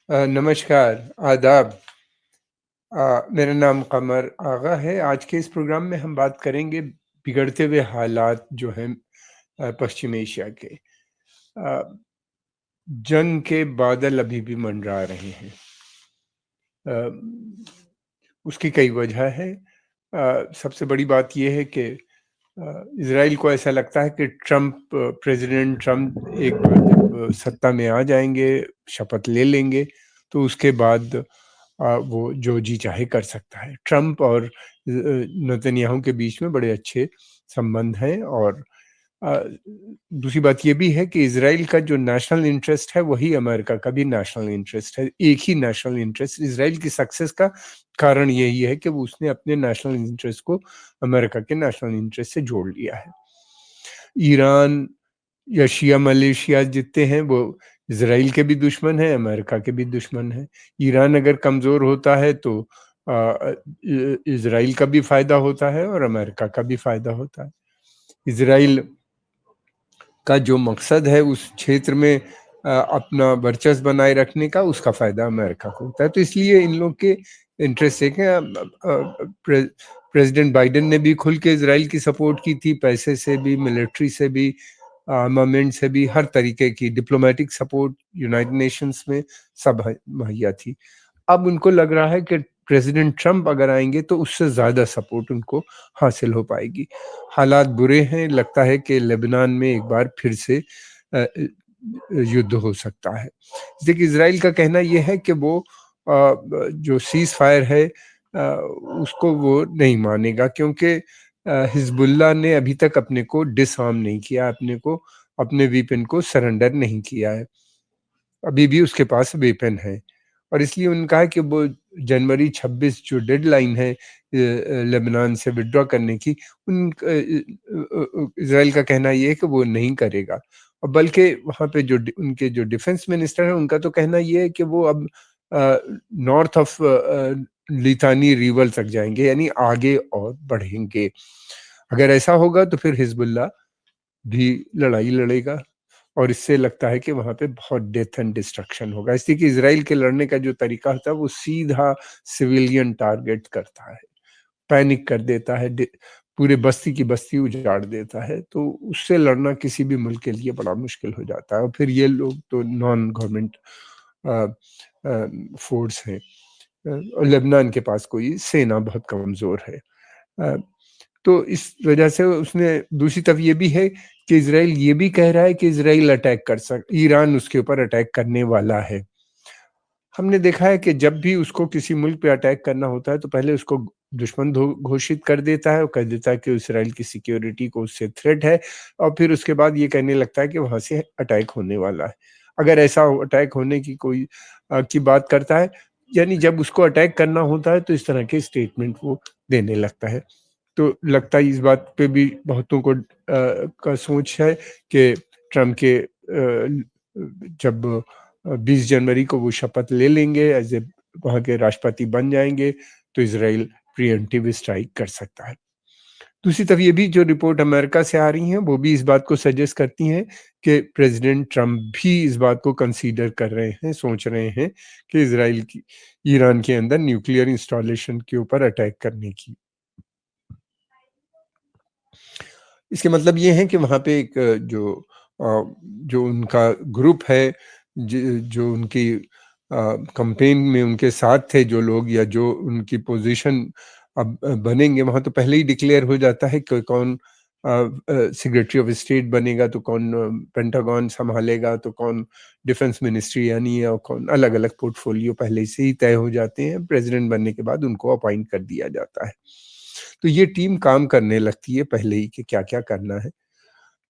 नमस्कार, आदाब। मेरा नाम कमर आगा है। आज के इस प्रोग्राम में हम बात करेंगे बिगड़ते हुए हालात जो हैं पश्चिम एशिया के। अ, जंग के बादल अभी भी मंडरा रहे हैं। अ, उसकी कई वजह है। सबसे बड़ी बात ये है कि इज़राइल को ऐसा लगता है कि प्रेसिडेंट ट्रंप एक बार जब सत्ता में आ जाएँगे, शपथ ले लेंगे, तो उसके बाद वो जो जी चाहे कर सकता है। ट्रंप और नेतन्याहू के बीच में बड़े अच्छे संबंध हैं और अ, दूसरी बात ये भी है कि इज़राइल का जो नेशनल इंटरेस्ट है, वही अमेरिका का भी नेशनल इंटरेस्ट है। एक ही नेशनल इंटरेस्ट इज़राइल की सक्सेस का कारण यही है कि वो उसने अपने नेशनल इंटरेस्ट को अमेरिका के नेशनल इंटरेस्ट से जोड़ लिया है। ईरान या शिया मलेशिया जितने हैं वो इज़राइल के भी दुश्मन हैं, अमेरिका के भी दुश्मन हैं। ईरान अगर कमज़ोर होता है तो इज़राइल का भी फ़ायदा होता है और अमेरिका का भी फ़ायदा होता है। इज़राइल का जो मकसद है उस क्षेत्र में अपना वर्चस्व बनाए रखने का, उसका फ़ायदा अमेरिका को होता है। तो इसलिए इन लोग के इंटरेस्ट है कि प्रेसिडेंट बाइडेन ने भी खुल के इज़राइल की सपोर्ट की थी, पैसे से भी, मिलिट्री से भी, आर्मामेंट से भी, हर तरीके की डिप्लोमेटिक सपोर्ट यूनाइटेड नेशंस में सब मुहैया थी। अब उनको लग रहा है कि प्रेसिडेंट ट्रंप अगर आएँगे तो उससे ज़्यादा सपोर्ट उनको हासिल हो पाएगी। हालात बुरे हैं, लगता है कि लेबनान में एक बार फिर से युद्ध हो सकता है। देखिए, इज़राइल का कहना ये है कि वो जो सीज़ फायर है उसको वो नहीं मानेगा, क्योंकि हिज़्बुल्लाह ने अभी तक अपने को डिसआर्म नहीं किया, अपने वेपन को सरेंडर नहीं किया है। अभी भी उसके पास वेपन है और इसलिए उन्होंने कहा कि वो जनवरी 26 जो डेडलाइन है लेबनान से विथड्रॉ करने की, इज़राइल का कहना ये है कि वो नहीं करेगा। और बल्कि वहाँ पे उनके जो डिफेंस मिनिस्टर हैं, उनका तो कहना ये है कि वो अब नॉर्थ ऑफ लिथानी रिवर तक जाएंगे, यानी आगे और बढ़ेंगे। अगर ऐसा होगा तो फिर हिजबुल्लाह भी लड़ाई लड़ेगा और इससे लगता है कि वहाँ पे बहुत डेथ एंड डिस्ट्रक्शन होगा। इसलिए कि इज़राइल के लड़ने का जो तरीका होता है वो सीधा सिविलियन टारगेट करता है, पैनिक कर देता है, पूरे बस्ती की बस्ती उजाड़ देता है। तो उससे लड़ना किसी भी मुल्क के लिए बड़ा मुश्किल हो जाता है और फिर ये लोग तो नॉन गवर्नमेंट फोर्स हैं और लेबनान के पास कोई सेना बहुत कमज़ोर है। अ, तो इस वजह से उसने दूसरी तरफ ये भी है कि इज़राइल ये भी कह रहा है कि ईरान उसके ऊपर अटैक करने वाला है। हमने देखा है कि जब भी उसको किसी मुल्क पे अटैक करना होता है तो पहले उसको दुश्मन घोषित कर देता है और कह देता है कि इज़राइल की सिक्योरिटी को उससे थ्रेट है और फिर उसके बाद ये कहने लगता है कि वहाँ से अटैक होने वाला है। अगर ऐसा अटैक होने की की बात करता है, यानी जब उसको अटैक करना होता है तो इस तरह के स्टेटमेंट वो देने लगता है। तो लगता है इस बात पे भी बहुतों को का सोच है कि ट्रम्प के जब 20 जनवरी को वो शपथ ले लेंगे, एज़ ए वहाँ के राष्ट्रपति बन जाएँगे, तो इज़राइल प्रीएम्प्टिव स्ट्राइक कर सकता है। दूसरी तरफ ये भी जो रिपोर्ट अमेरिका से आ रही हैं, वो भी इस बात को सजेस्ट करती हैं कि प्रेसिडेंट ट्रम्प भी इस बात को कंसीडर कर रहे हैं, सोच रहे हैं कि ईरान के अंदर न्यूक्लियर इंस्टॉलेशन के ऊपर अटैक करने की। इसके मतलब ये है कि वहाँ पे एक जो उनका ग्रुप है, जो उनकी कैंपेन में उनके साथ थे जो लोग, या जो उनकी पोजीशन अब बनेंगे, वहाँ तो पहले ही डिक्लेयर हो जाता है कि कौन सेक्रेटरी ऑफ स्टेट बनेगा, तो कौन पेंटागन संभालेगा, तो कौन डिफेंस मिनिस्ट्री, यानी और कौन, अलग अलग पोर्टफोलियो पहले से ही तय हो जाते हैं। प्रेसिडेंट बनने के बाद उनको अपॉइंट कर दिया जाता है। तो ये टीम काम करने लगती है पहले ही कि क्या-क्या करना है।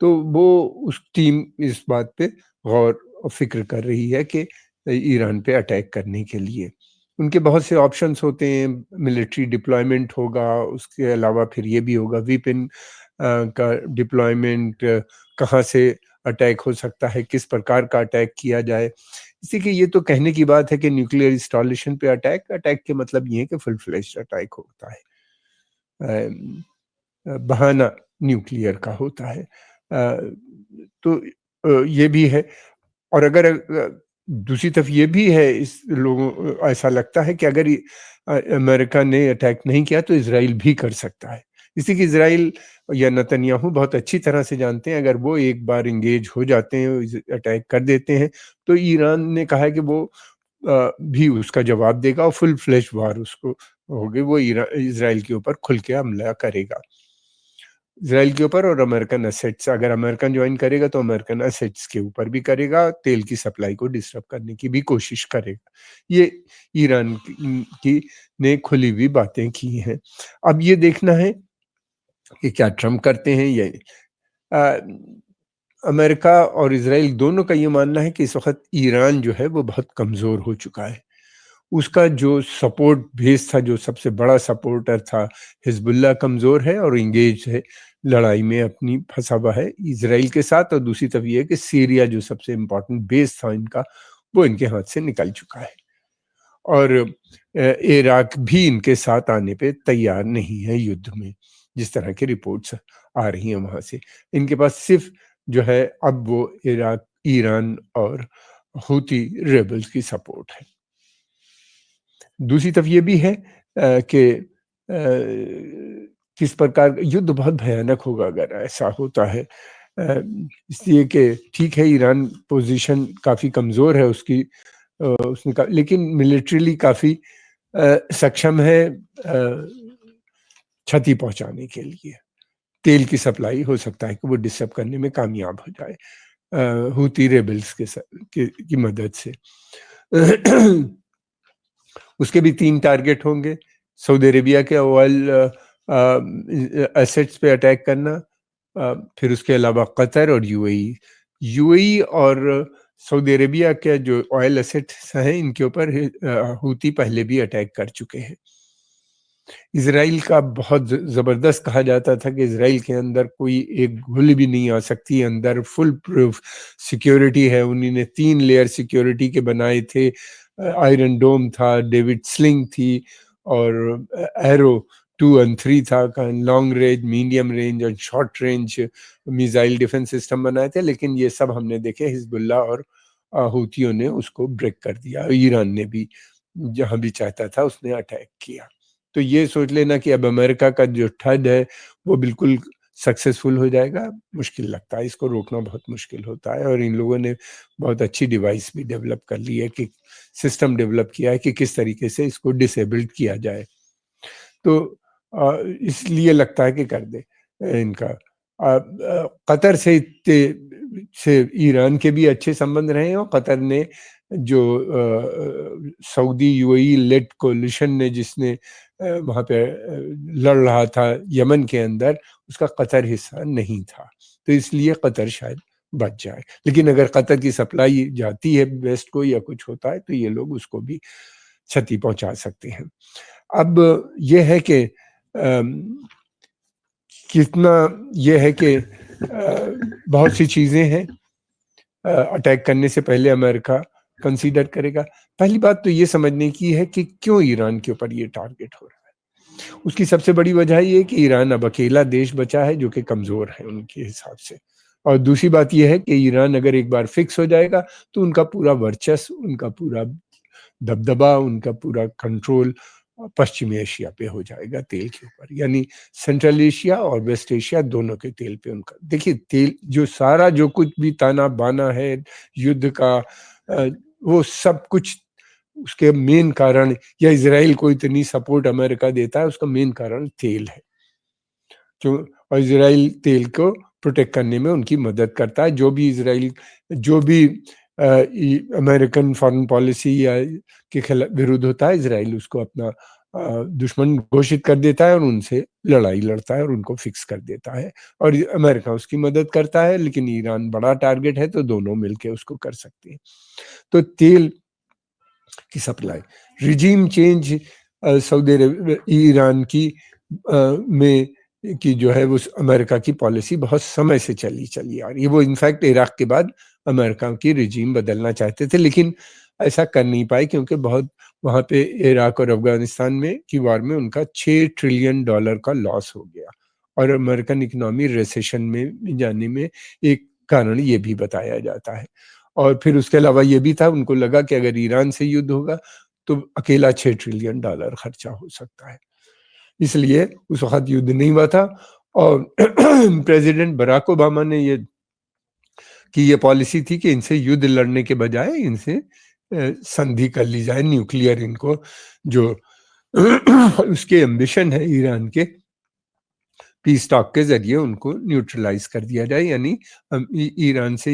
तो वो उस टीम इस बात पे गौर और फ़िक्र कर रही है कि ईरान पे अटैक करने के लिए। उनके बहुत से ऑप्शंस होते हैं, मिलिट्री डिप्लॉयमेंट होगा, उसके अलावा फिर ये भी होगा वेपन का डिप्लॉयमेंट, कहाँ से अटैक हो सकता है, किस प्रकार का अटैक किया जाए। इसी के ये तो कहने की बात है कि न्यूक्लियर इंस्टॉलेशन पे अटैक के मतलब ये है कि फुल फ्लेज्ड अटैक होता है। बहाना न्यूक्लियर का होता है। तो ये भी है। और अगर दूसरी तरफ ये भी है, इस लोगों ऐसा लगता है कि अगर अमेरिका ने अटैक नहीं किया तो इज़राइल भी कर सकता है। इसलिए कि इज़राइल या नेतन्याहू बहुत अच्छी तरह से जानते हैं, अगर वो एक बार एंगेज हो जाते हैं, अटैक कर देते हैं, तो ईरान ने कहा है कि वो भी उसका जवाब देगा और फुल फ्लेश वार उसको होगी, वो इज़राइल के ऊपर खुल के हमला करेगा। इज़राइल के ऊपर और अमेरिकन एसेट्स, अगर अमेरिकन ज्वाइन करेगा तो अमेरिकन एसेट्स के ऊपर भी करेगा, तेल की सप्लाई को डिस्टर्ब करने की भी कोशिश करेगा। ये ईरान की ने खुली हुई बातें की हैं। अब ये देखना है कि क्या ट्रम्प करते हैं ये। अमेरिका और इज़राइल दोनों का ये मानना है कि इस वक़्त ईरान जो है वो बहुत कमज़ोर हो चुका है। उसका जो सपोर्ट बेस था, जो सबसे बड़ा सपोर्टर था, हिज़्बुल्लाह कमज़ोर है और एंगेज है, लड़ाई में अपनी फँसा हुआ है इज़राइल के साथ। और दूसरी तरफ ये है कि सीरिया जो सबसे इम्पोर्टेंट बेस था इनका, वो इनके हाथ से निकल चुका है। और इराक भी इनके साथ आने पे तैयार नहीं है युद्ध में, जिस तरह की रिपोर्ट्स आ रही हैं वहाँ से। इनके पास सिर्फ़ जो है अब वो ईरान और हूती रेबल्स की सपोर्ट है। दूसरी तरफ ये भी है कि किस प्रकार युद्ध बहुत भयानक होगा अगर ऐसा होता है। इसलिए कि ठीक है, ईरान पोजीशन काफ़ी कमज़ोर है उसकी, उसने लेकिन मिलिट्रीली काफ़ी सक्षम है क्षति पहुंचाने के लिए। तेल की सप्लाई हो सकता है कि वो डिस्टर्ब करने में कामयाब हो जाए हूती रेबल्स की मदद से। उसके भी 3 टारगेट होंगे, सऊदी अरेबिया के ऑयल एसेट्स पे अटैक करना, फिर उसके अलावा कतर और यूएई। यूएई और सऊदी अरेबिया के जो ऑयल एसेट्स हैं इनके ऊपर हूती पहले भी अटैक कर चुके हैं। इज़राइल का बहुत ज़बरदस्त कहा जाता था कि इज़राइल के अंदर कोई एक गोली भी नहीं आ सकती, अंदर फुल प्रूफ सिक्योरिटी है। उन्हीं ने 3 लेयर सिक्योरिटी के बनाए थे। आयरन डोम था, डेविड स्लिंग थी और एरो 2 एंड 3 था, लॉन्ग रेंज, मीडियम रेंज और short range missile defence system बनाए थे। लेकिन ये सब हमने देखे हिजबुल्लाह और हूथियों ने उसको ब्रेक कर दिया। ईरान ने भी जहाँ भी चाहता था उसने अटैक किया। तो ये सोच लेना कि अब अमेरिका का जो ठड है वो बिल्कुल सक्सेसफुल हो जाएगा, मुश्किल लगता है। इसको रोकना बहुत मुश्किल होता है और इन लोगों ने बहुत अच्छी डिवाइस भी डेवलप कर ली है, कि सिस्टम डेवलप किया है कि किस तरीके से इसको डिसेबल्ड किया जाए। तो इसलिए लगता है कि कर दे इनका। कतर से ईरान के भी अच्छे संबंध रहे हैं और कतर ने जो सऊदी यूएई लेड कोलिशन ने जिसने वहाँ पे लड़ रहा था यमन के अंदर, उसका कतर हिस्सा नहीं था, तो इसलिए कतर शायद बच जाए। लेकिन अगर कतर की सप्लाई जाती है वेस्ट को या कुछ होता है तो ये लोग उसको भी क्षति पहुंचा सकते हैं। अब ये है कि कितना ये है कि बहुत सी चीज़ें हैं अटैक करने से पहले अमेरिका कंसीडर करेगा। पहली बात तो ये समझने की है कि क्यों ईरान के ऊपर ये टारगेट हो रहा है। उसकी सबसे बड़ी वजह ये है कि ईरान अब अकेला देश बचा है जो कि कमज़ोर है उनके हिसाब से। और दूसरी बात ये है कि ईरान अगर एक बार फिक्स हो जाएगा तो उनका पूरा वर्चस्व, उनका पूरा दबदबा, उनका पूरा कंट्रोल पश्चिमी एशिया पे हो जाएगा तेल के ऊपर, यानी सेंट्रल एशिया और वेस्ट एशिया दोनों के तेल पे उनका। देखिए तेल जो सारा जो कुछ भी ताना बाना है युद्ध का, वो सब कुछ उसके मेन कारण, या इजराइल को इतनी सपोर्ट अमेरिका देता है उसका मेन कारण तेल है। जो और इजराइल तेल को प्रोटेक्ट करने में उनकी मदद करता है। जो भी अमेरिकन फॉरेन पॉलिसी या के खिलाफ विरुद्ध होता है, इजराइल उसको अपना दुश्मन घोषित कर देता है और उनसे लड़ाई लड़ता है और उनको फिक्स कर देता है। और अमेरिका उसकी मदद करता है, लेकिन ईरान बड़ा टारगेट है तो दोनों मिलकर उसको कर सकते हैं। तो तेल की सप्लाई, रिजीम चेंज सऊदी अरब ईरान की में कि जो है वो अमेरिका की पॉलिसी बहुत समय से चली आ रही है। वो इनफैक्ट इराक के बाद अमेरिका की रिजीम बदलना चाहते थे, लेकिन ऐसा कर नहीं पाए क्योंकि बहुत वहाँ पे इराक और अफगानिस्तान में की वार में उनका $6 ट्रिलियन का लॉस हो गया और अमेरिकन इकोनॉमी रिसेशन में जाने में एक कारण ये भी बताया जाता है। और फिर उसके अलावा ये भी था, उनको लगा कि अगर ईरान से युद्ध होगा तो अकेला $6 ट्रिलियन खर्चा हो सकता है, इसलिए उस वक़्त युद्ध नहीं हुआ था। और प्रेसिडेंट बराक ओबामा ने ये पॉलिसी थी कि इनसे युद्ध लड़ने के बजाय इनसे संधि कर ली जाए, न्यूक्लियर इनको जो उसके एम्बिशन है ईरान के, पीस टॉक के जरिए उनको न्यूट्रलाइज कर दिया जाए, यानी ईरान से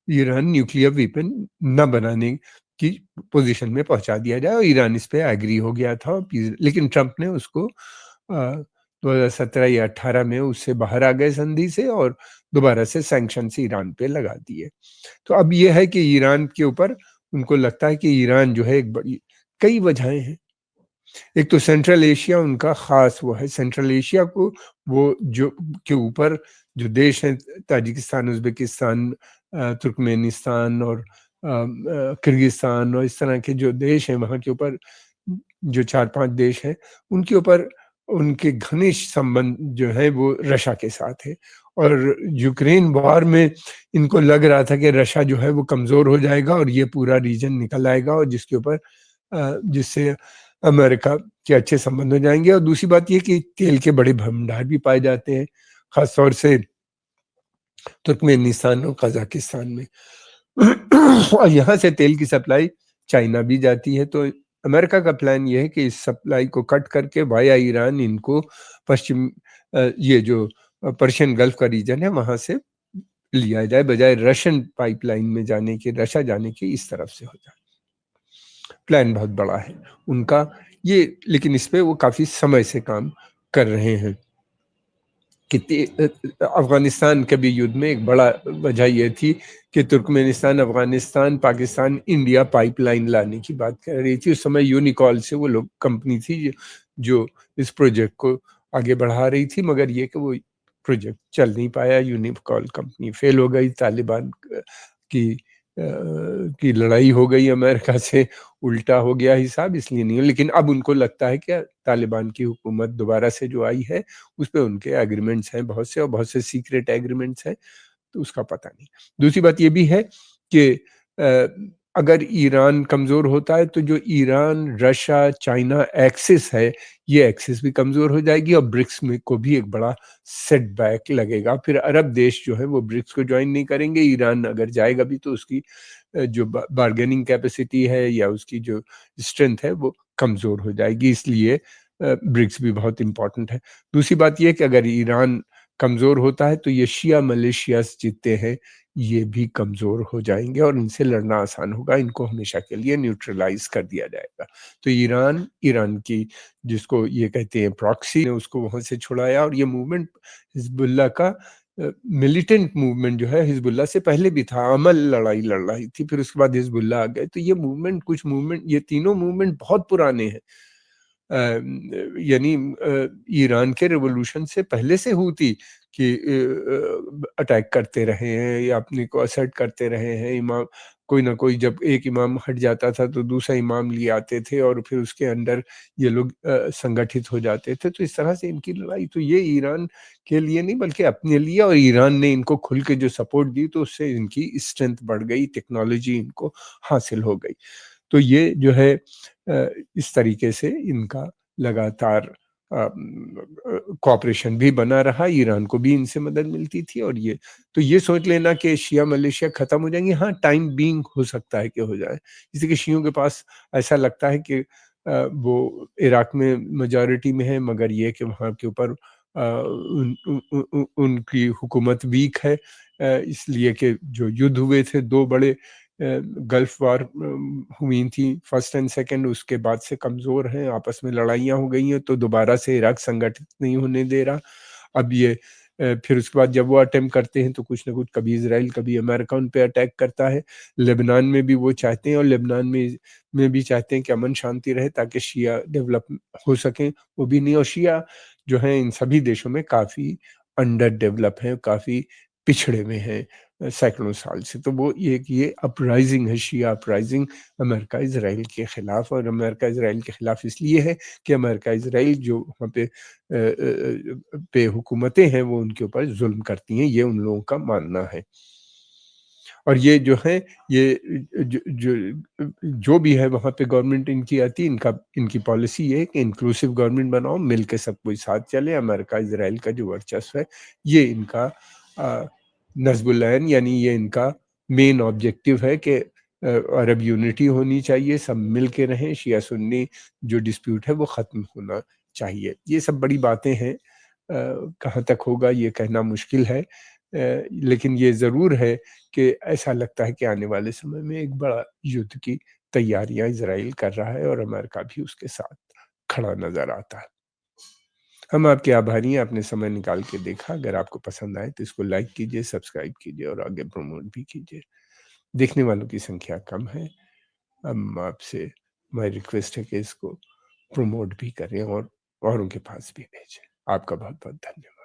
ईरान न्यूक्लियर वेपन न बनाने की पोजीशन में पहुंचा दिया जाए, और ईरान इस पे एग्री हो गया था। लेकिन ट्रंप ने उसको 2017 या 18 में उससे बाहर आ गए संधि से, और दोबारा से सैंक्शन ईरान पे लगा दिए। तो अब ये है कि ईरान के ऊपर उनको लगता है कि ईरान जो है एक बड़ी, कई वजहें हैं। एक तो सेंट्रल एशिया उनका खास वो है, सेंट्रल एशिया को वो जो के ऊपर जो देश हैं, ताजिकिस्तान, उज़्बेकिस्तान, तुर्कमेनिस्तान और किर्गिस्तान और इस तरह के जो देश हैं, वहाँ के ऊपर जो 4-5 देश हैं, उनके ऊपर उनके घनिष्ठ संबंध जो है वो रशिया के साथ है। और यूक्रेन वॉर में इनको लग रहा था कि रशिया जो है वो कमज़ोर हो जाएगा और ये पूरा रीजन निकल आएगा, और जिसके ऊपर जिससे अमेरिका के अच्छे संबंध हो जाएंगे। और दूसरी बात ये कि तेल के बड़े भंडार भी पाए जाते हैं, खासतौर से तुर्कमेनिस्तान और कजाकिस्तान में। और यहाँ से तेल की सप्लाई चाइना भी जाती है। तो अमेरिका का प्लान ये है कि इस सप्लाई को कट करके वाया ईरान इनको पश्चिम ये जो पर्शियन गल्फ का रीजन है वहां से लिया जाए, बजाय रशियन पाइपलाइन में जाने के, रशिया जाने के, इस तरफ से हो जाए। प्लान बहुत बड़ा है उनका ये, लेकिन इस पे वो काफी समय से काम कर रहे हैं। कि अफगानिस्तान के भी युद्ध में एक बड़ा वजह यह थी कि Turkmenistan, Afghanistan, Pakistan, India pipeline लाने की बात कर रही थी। उस समय यूनिकॉल से वो लोग कंपनी थी जो इस प्रोजेक्ट को आगे बढ़ा रही थी, मगर ये कि वो प्रोजेक्ट चल नहीं पाया, यूनिकॉल कंपनी फेल हो गई, तालिबान की की लड़ाई हो गई अमेरिका से, उल्टा हो गया हिसाब, इसलिए नहीं। लेकिन अब उनको लगता है कि तालिबान की हुकूमत दोबारा से जो आई है उस पर उनके एग्रीमेंट्स हैं बहुत से, और बहुत से सीक्रेट एग्रीमेंट्स हैं, तो उसका पता नहीं। दूसरी बात ये भी है कि अगर ईरान कमज़ोर होता है तो जो ईरान रशिया चाइना एक्सिस है, ये एक्सिस भी कमज़ोर हो जाएगी, और ब्रिक्स में को भी एक बड़ा सेटबैक लगेगा। फिर अरब देश जो है वो ब्रिक्स को ज्वाइन नहीं करेंगे। ईरान अगर जाएगा भी तो उसकी जो बार्गेनिंग कैपेसिटी है या उसकी जो स्ट्रेंथ है वो कमज़ोर हो जाएगी, इसलिए ब्रिक्स भी बहुत इंपॉर्टेंट है। दूसरी बात यह कि अगर ईरान कमज़ोर होता है तो ये शिया मलेशियास जितने हैं ये भी कमज़ोर हो जाएंगे और इनसे लड़ना आसान होगा, इनको हमेशा के लिए न्यूट्रलाइज कर दिया जाएगा। तो ईरान की जिसको ये कहते हैं प्रॉक्सी ने उसको वहाँ से छुड़ाया, और ये मूवमेंट हिजबुल्लाह का मिलिटेंट मूवमेंट जो है हिजबुल्लाह से पहले भी था, अमल लड़ाई लड़ रही थी, फिर उसके बाद हिजबुल्लाह आ गए। तो ये मूवमेंट ये तीनों मूवमेंट बहुत पुराने हैं, यानी ईरान के रिवॉल्यूशन से पहले से हूती कि अटैक करते रहे हैं या अपने को असर्ट करते रहे हैं। इमाम कोई ना कोई, जब एक इमाम हट जाता था तो दूसरा इमाम लिए आते थे और फिर उसके अंडर ये लोग संगठित हो जाते थे। तो इस तरह से इनकी लड़ाई तो ये ईरान के लिए नहीं बल्कि अपने लिए, और ईरान ने इनको खुल के जो सपोर्ट दी तो उससे इनकी स्ट्रेंथ बढ़ गई, टेक्नोलॉजी इनको हासिल हो गई। तो ये जो है इस तरीके से इनका लगातार कॉपरेशन भी बना रहा, ईरान को भी इनसे मदद मिलती थी। और ये तो ये सोच लेना कि शिया मलेशिया खत्म हो जाएंगे, हाँ टाइम बीइंग हो सकता है कि हो जाए। जैसे कि शियों के पास ऐसा लगता है कि वो इराक में मेजॉरिटी में है, मगर ये कि वहाँ के ऊपर उनकी हुकूमत वीक है, इसलिए कि जो युद्ध हुए थे दो बड़े गल्फ वार हुई थी, फर्स्ट एंड सेकंड, उसके बाद से कमज़ोर हैं, आपस में लड़ाइयाँ हो गई हैं, तो दोबारा से इराक संगठित नहीं होने दे रहा। अब ये फिर उसके बाद जब वो अटेम्प्ट करते हैं तो कुछ ना कुछ, कभी इसराइल कभी अमेरिका उन पे अटैक करता है। लेबनान में भी वो चाहते हैं, और लेबनान में भी चाहते हैं कि अमन शांति रहे ताकि शिया डेवलप हो सकें, वो भी नहीं। और शिया जो है इन सभी देशों में काफ़ी अंडर डेवलप हैं, काफ़ी पिछड़े में हैं सैकड़ों साल से। तो वो ये अपराइजिंग है, शिया अपराइजिंग अमेरिका इसराइल के खिलाफ। और अमेरिका इसराइल के खिलाफ इसलिए है कि अमेरिका इसराइल जो वहाँ पे हुकूमतें हैं वो उनके ऊपर जुल्म करती हैं, ये उन लोगों का मानना है। और ये जो है, ये जो भी है वहाँ पे गवर्नमेंट इनकी आती है, इनकी पॉलिसी ये है कि इंक्लूसिव गवर्नमेंट बनाओ, मिल के सब कोई साथ चले। अमेरिका इज़राइल का जो वर्चस्व है, ये इनका नस्बुल ऐन, यानी ये इनका मेन ऑब्जेक्टिव है कि अरब यूनिटी होनी चाहिए, सब मिल के रहें, शिया सुन्नी जो डिस्प्यूट है वो ख़त्म होना चाहिए। ये सब बड़ी बातें हैं, कहाँ तक होगा ये कहना मुश्किल है, लेकिन ये ज़रूर है कि ऐसा लगता है कि आने वाले समय में एक बड़ा युद्ध की तैयारियां इजराइल कर रहा है और अमेरिका भी उसके साथ खड़ा नजर आता है। हम आपके आभारी हैं, आपने समय निकाल के देखा। अगर आपको पसंद आए तो इसको लाइक कीजिए, सब्सक्राइब कीजिए और आगे प्रमोट भी कीजिए। देखने वालों की संख्या कम है, हम आपसे, हमारी रिक्वेस्ट है कि इसको प्रमोट भी करें और औरों के पास भी भेजें। आपका बहुत बहुत धन्यवाद।